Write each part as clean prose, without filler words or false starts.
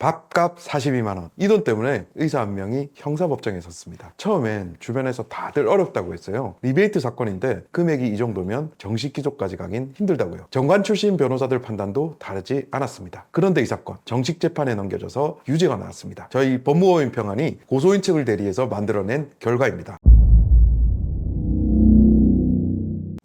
밥값 42만 원. 이 돈 때문에 의사 한 명이 형사법정에 섰습니다. 처음엔 주변에서 다들 어렵다고 했어요. 리베이트 사건인데 금액이 이 정도면 정식 기소까지 가긴 힘들다고요. 정관 출신 변호사들 판단도 다르지 않았습니다. 그런데 이 사건 정식 재판에 넘겨져서 유죄가 나왔습니다. 저희 법무법인 평안이 고소인 측을 대리해서 만들어낸 결과입니다.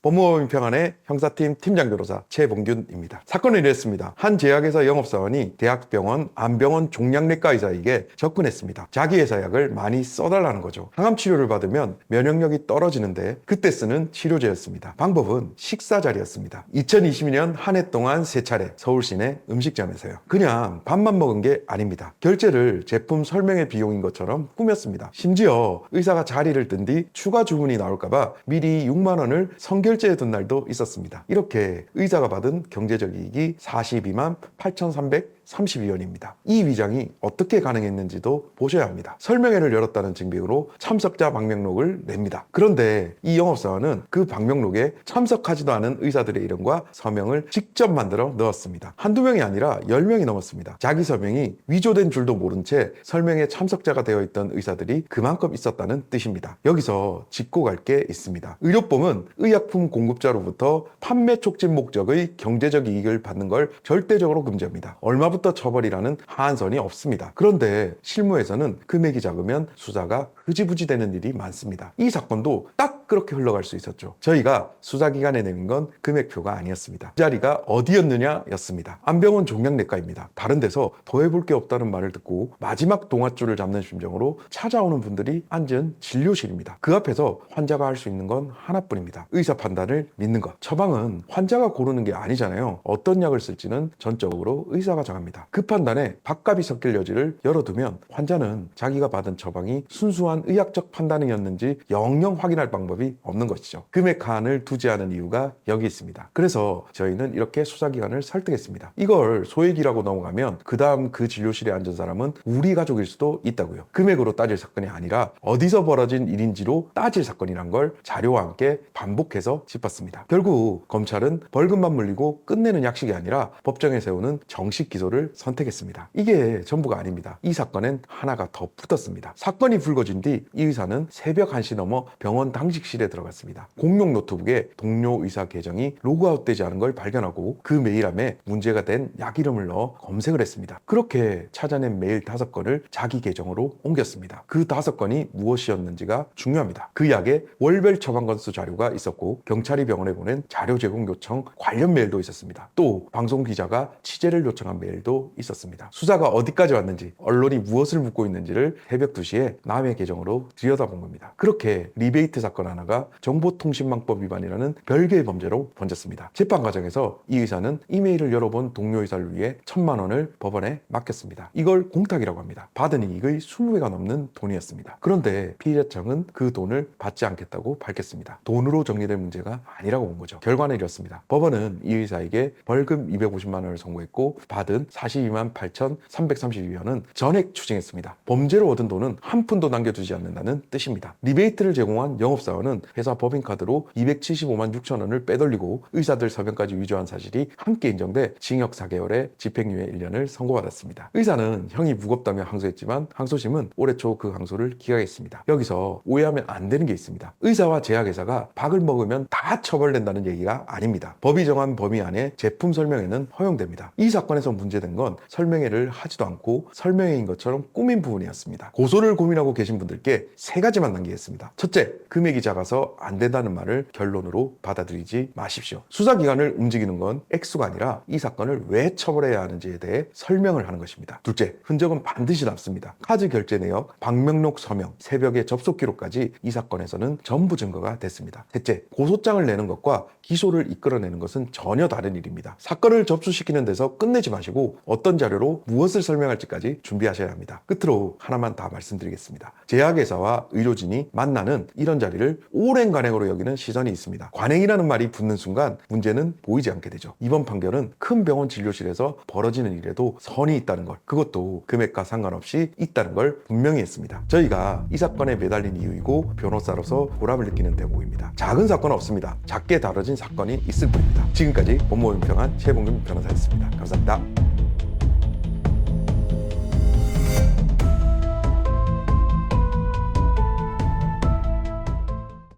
법무법인 평안의 형사팀 팀장 변호사 최봉균입니다. 사건은 이랬습니다. 한 제약회사 영업사원이 대학병원 안병원 종양내과 의사에게 접근했습니다. 자기 회사 약을 많이 써달라는 거죠. 항암 치료를 받으면 면역력이 떨어지는데 그때 쓰는 치료제였습니다. 방법은 식사자리였습니다. 2022년 한 해 동안 3차례 서울 시내 음식점에서요. 그냥 밥만 먹은 게 아닙니다. 결제를 제품 설명회 비용인 것처럼 꾸몄습니다. 심지어 의사가 자리를 뜬 뒤 추가 주문이 나올까봐 미리 6만 원을 선결제해 둔 날도 있었습니다. 이렇게 의사가 받은 경제적 이익이 42만 8,332원입니다. 이 위장이 어떻게 가능했는지도 보셔야 합니다. 설명회를 열었다는 증빙으로 참석자 방명록을 냅니다. 그런데 이 영업사원은 그 방명록에 참석하지도 않은 의사들의 이름과 서명을 직접 만들어 넣었습니다. 한두 명이 아니라 10명이 넘었습니다. 자기 서명이 위조된 줄도 모른 채 설명회 참석자가 되어 있던 의사들이 그만큼 있었다는 뜻입니다. 여기서 짚고 갈 게 있습니다. 의료법은 의약품 공급자로부터 판매 촉진 목적의 경제적 이익을 받는 걸 절대적으로 금지합니다. 얼마부터 처벌이라는 하한선이 없습니다. 그런데 실무에서는 금액이 작으면 수사가 흐지부지 되는 일이 많습니다. 이 사건도 딱 그렇게 흘러갈 수 있었죠. 저희가 수사기관에 내민 건 금액표가 아니었습니다. 그 자리가 어디였느냐 였습니다. 안병원 종양내과입니다. 다른 데서 더 해볼 게 없다는 말을 듣고 마지막 동아줄을 잡는 심정으로 찾아오는 분들이 앉은 진료실입니다. 그 앞에서 환자가 할 수 있는 건 하나뿐입니다. 의사 판단을 믿는 것. 처방은 환자가 고르는 게 아니잖아요. 어떤 약을 쓸지는 전적으로 의사가 정합니다. 그 판단에 밥값이 섞일 여지를 열어두면 환자는 자기가 받은 처방이 순수한 의학적 판단이었는지 영영 확인할 방법이 없는 것이죠. 금액 하한을 두지 않은 이유가 여기 있습니다. 그래서 저희는 이렇게 수사기관을 설득했습니다. 이걸 소액이라고 넘어가면 그 다음 그 진료실에 앉은 사람은 우리 가족일 수도 있다고요. 금액으로 따질 사건이 아니라 어디서 벌어진 일인지로 따질 사건이란 걸 자료와 함께 반복해서 짚었습니다. 결국 검찰은 벌금만 물리고 끝내는 약식이 아니라 법정에 세우는 정식 기소를 선택했습니다. 이게 전부가 아닙니다. 이 사건엔 하나가 더 붙었습니다. 사건이 불거진 뒤 이 의사는 새벽 1시 넘어 병원 당직실에 들어갔습니다. 공용 노트북에 동료 의사 계정이 로그아웃되지 않은 걸 발견하고 그 메일함에 문제가 된 약 이름을 넣어 검색을 했습니다. 그렇게 찾아낸 메일 5건을 자기 계정으로 옮겼습니다. 그 5건이 무엇이었는지가 중요합니다. 그 약에 월별 처방 건수 자료가 있었고 경찰이 병원에 보낸 자료 제공 요청 관련 메일도 있었습니다. 또 방송 기자가 취재를 요청한 메일도 있었습니다. 수사가 어디까지 왔는지 언론이 무엇을 묻고 있는지를 새벽 2시에 남의 계정으로 들여다본 겁니다. 그렇게 리베이트 사건 하나가 정보통신망법 위반이라는 별개의 범죄로 번졌습니다. 재판 과정에서 이 의사는 이메일을 열어본 동료 의사를 위해 1,000만 원을 법원에 맡겼습니다. 이걸 공탁이라고 합니다. 받은 이익의 20배가 넘는 돈이었습니다. 그런데 피해자청은 그 돈을 받지 않겠다고 밝혔습니다. 돈으로 정리될 문제가 아니라고 본 거죠. 결과는 이렇습니다. 법원은 이 의사에게 벌금 250만 원을 선고했고 받은 42만 8,332원은 전액 추징했습니다. 범죄로 얻은 돈은 한 푼도 남겨두지 않는다는 뜻입니다. 리베이트를 제공한 영업사원은 회사 법인카드로 275만 6천 원을 빼돌리고 의사들 서명까지 위조한 사실이 함께 인정돼 징역 4개월에 집행유예 1년을 선고받았습니다. 의사는 형이 무겁다며 항소했지만 항소심은 올해 초 그 항소를 기각했습니다. 여기서 오해하면 안 되는 게 있습니다. 의사와 제약회사가 밥을 먹으면 다 처벌된다는 얘기가 아닙니다. 법이 정한 범위 안에 제품 설명회는 허용됩니다. 이 사건에서 문제된 건 설명회를 하지도 않고 설명회인 것처럼 꾸민 부분이었습니다. 고소를 고민하고 계신 분들께 3가지만 남기겠습니다. 첫째, 금액이 작아서 안 된다는 말을 결론으로 받아들이지 마십시오. 수사기관을 움직이는 건 액수가 아니라 이 사건을 왜 처벌해야 하는지에 대해 설명을 하는 것입니다. 둘째, 흔적은 반드시 남습니다. 카드 결제 내역, 방명록 서명, 새벽의 접속 기록까지 이 사건에서는 전부 증거가 됐습니다. 셋째, 고소장을 내는 것과 기소를 이끌어내는 것은 전혀 다른 일입니다. 사건을 접수시키는 데서 끝내지 마시고 어떤 자료로 무엇을 설명할지까지 준비하셔야 합니다. 끝으로 하나만 다 말씀드리겠습니다. 제약회사와 의료진이 만나는 이런 자리를 오랜 관행으로 여기는 시선이 있습니다. 관행이라는 말이 붙는 순간 문제는 보이지 않게 되죠. 이번 판결은 큰 병원 진료실에서 벌어지는 일에도 선이 있다는 것, 그것도 금액과 상관없이 있다는 걸 분명히 했습니다. 저희가 이 사건에 매달린 이유이고 변호사로서 보람을 느끼는 대목입니다. 작은 사건은 없습니다. 작게 다뤄진 사건이 있을 뿐입니다. 지금까지 법무법인 평안 최봉균 변호사였습니다. 감사합니다.